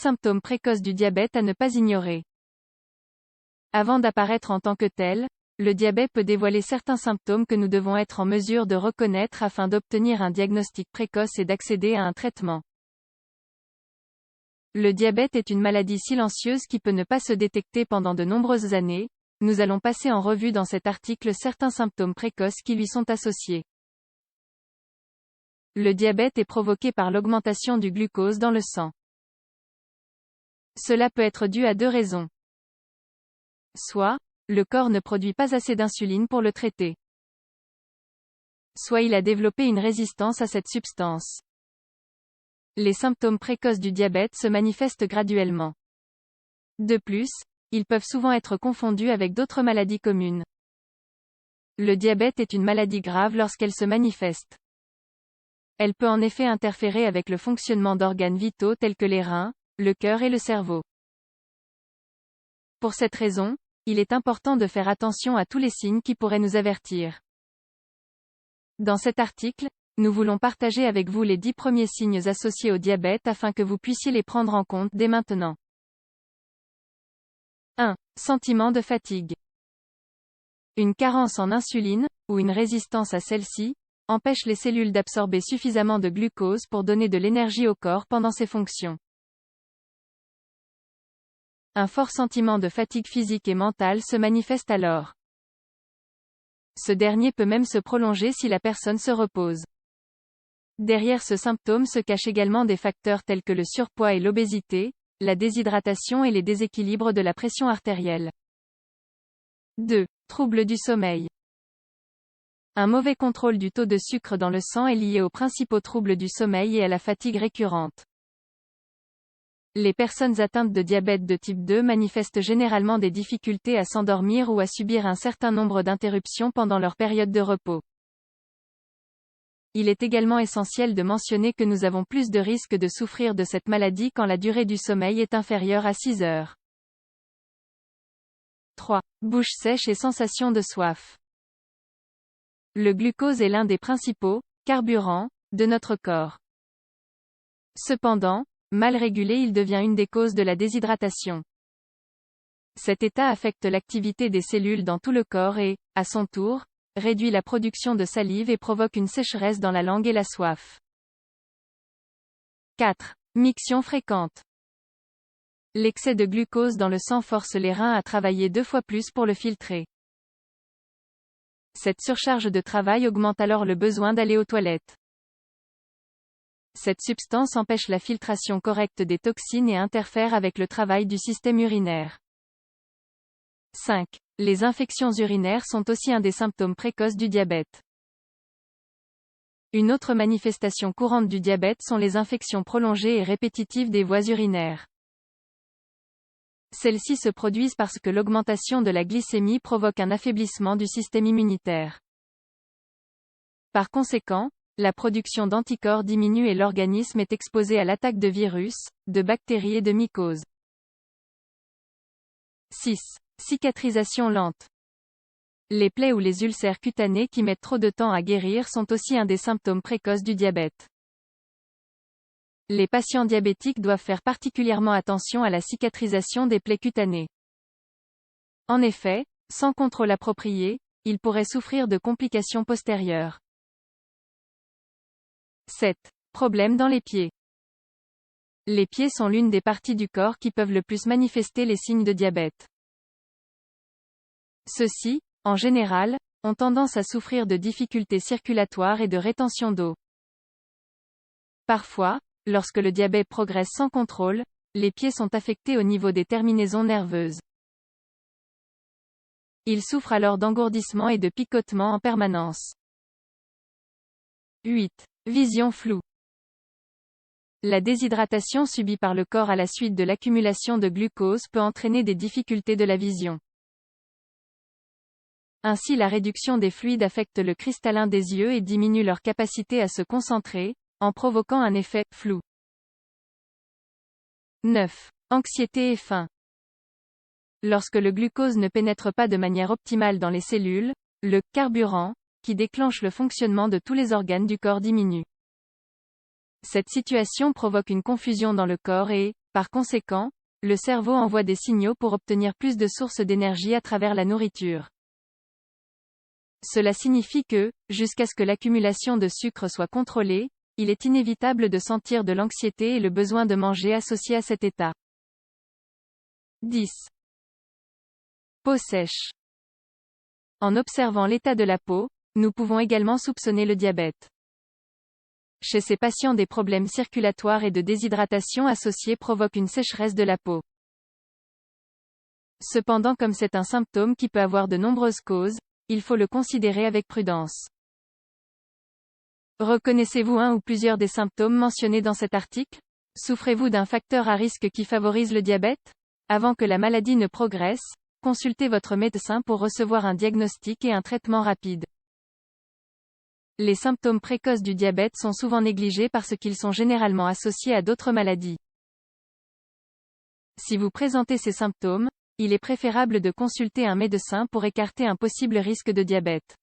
symptômes précoces du diabète à ne pas ignorer. Avant d'apparaître en tant que tel, le diabète peut dévoiler certains symptômes que nous devons être en mesure de reconnaître afin d'obtenir un diagnostic précoce et d'accéder à un traitement. Le diabète est une maladie silencieuse qui peut ne pas se détecter pendant de nombreuses années. Nous allons passer en revue dans cet article certains symptômes précoces qui lui sont associés. Le diabète est provoqué par l'augmentation du glucose dans le sang. Cela peut être dû à deux raisons. Soit, le corps ne produit pas assez d'insuline pour le traiter. Soit il a développé une résistance à cette substance. Les symptômes précoces du diabète se manifestent graduellement. De plus, ils peuvent souvent être confondus avec d'autres maladies communes. Le diabète est une maladie grave lorsqu'elle se manifeste. Elle peut en effet interférer avec le fonctionnement d'organes vitaux tels que les reins, le cœur et le cerveau. Pour cette raison, il est important de faire attention à tous les signes qui pourraient nous avertir. Dans cet article, nous voulons partager avec vous les 10 premiers signes associés au diabète afin que vous puissiez les prendre en compte dès maintenant. 1. Sentiment de fatigue. Une carence en insuline, ou une résistance à celle-ci, empêche les cellules d'absorber suffisamment de glucose pour donner de l'énergie au corps pendant ses fonctions. Un fort sentiment de fatigue physique et mentale se manifeste alors. Ce dernier peut même se prolonger si la personne se repose. Derrière ce symptôme se cachent également des facteurs tels que le surpoids et l'obésité, la déshydratation et les déséquilibres de la pression artérielle. 2. Troubles du sommeil. Un mauvais contrôle du taux de sucre dans le sang est lié aux principaux troubles du sommeil et à la fatigue récurrente. Les personnes atteintes de diabète de type 2 manifestent généralement des difficultés à s'endormir ou à subir un certain nombre d'interruptions pendant leur période de repos. Il est également essentiel de mentionner que nous avons plus de risques de souffrir de cette maladie quand la durée du sommeil est inférieure à 6 heures. 3. Bouche sèche et sensation de soif. Le glucose est l'un des principaux carburants de notre corps. Cependant, mal régulé, il devient une des causes de la déshydratation. Cet état affecte l'activité des cellules dans tout le corps et, à son tour, réduit la production de salive et provoque une sécheresse dans la langue et la soif. 4. Miction fréquente. L'excès de glucose dans le sang force les reins à travailler 2 fois plus pour le filtrer. Cette surcharge de travail augmente alors le besoin d'aller aux toilettes. Cette substance empêche la filtration correcte des toxines et interfère avec le travail du système urinaire. 5. Les infections urinaires sont aussi un des symptômes précoces du diabète. Une autre manifestation courante du diabète sont les infections prolongées et répétitives des voies urinaires. Celles-ci se produisent parce que l'augmentation de la glycémie provoque un affaiblissement du système immunitaire. Par conséquent, la production d'anticorps diminue et l'organisme est exposé à l'attaque de virus, de bactéries et de mycoses. 6. Cicatrisation lente. Les plaies ou les ulcères cutanés qui mettent trop de temps à guérir sont aussi un des symptômes précoces du diabète. Les patients diabétiques doivent faire particulièrement attention à la cicatrisation des plaies cutanées. En effet, sans contrôle approprié, ils pourraient souffrir de complications postérieures. 7. Problèmes dans les pieds. Les pieds sont l'une des parties du corps qui peuvent le plus manifester les signes de diabète. Ceux-ci, en général, ont tendance à souffrir de difficultés circulatoires et de rétention d'eau. Parfois, lorsque le diabète progresse sans contrôle, les pieds sont affectés au niveau des terminaisons nerveuses. Ils souffrent alors d'engourdissement et de picotements en permanence. 8. Vision floue. La déshydratation subie par le corps à la suite de l'accumulation de glucose peut entraîner des difficultés de la vision. Ainsi, la réduction des fluides affecte le cristallin des yeux et diminue leur capacité à se concentrer, en provoquant un effet flou. 9. Anxiété et faim. Lorsque le glucose ne pénètre pas de manière optimale dans les cellules, le carburant, qui déclenche le fonctionnement de tous les organes du corps diminue. Cette situation provoque une confusion dans le corps et, Par conséquent, le cerveau envoie des signaux pour obtenir plus de sources d'énergie à travers la nourriture. Cela signifie que, jusqu'à ce que l'accumulation de sucre soit contrôlée, il est inévitable de sentir de l'anxiété et le besoin de manger associé à cet état. 10. Peau sèche. En observant l'état de la peau, nous pouvons également soupçonner le diabète. Chez ces patients, des problèmes circulatoires et de déshydratation associés provoquent une sécheresse de la peau. Cependant, comme c'est un symptôme qui peut avoir de nombreuses causes, il faut le considérer avec prudence. Reconnaissez-vous un ou plusieurs des symptômes mentionnés dans cet article? Souffrez-vous d'un facteur à risque qui favorise le diabète? Avant que la maladie ne progresse, consultez votre médecin pour recevoir un diagnostic et un traitement rapide. Les symptômes précoces du diabète sont souvent négligés parce qu'ils sont généralement associés à d'autres maladies. Si vous présentez ces symptômes, il est préférable de consulter un médecin pour écarter un possible risque de diabète.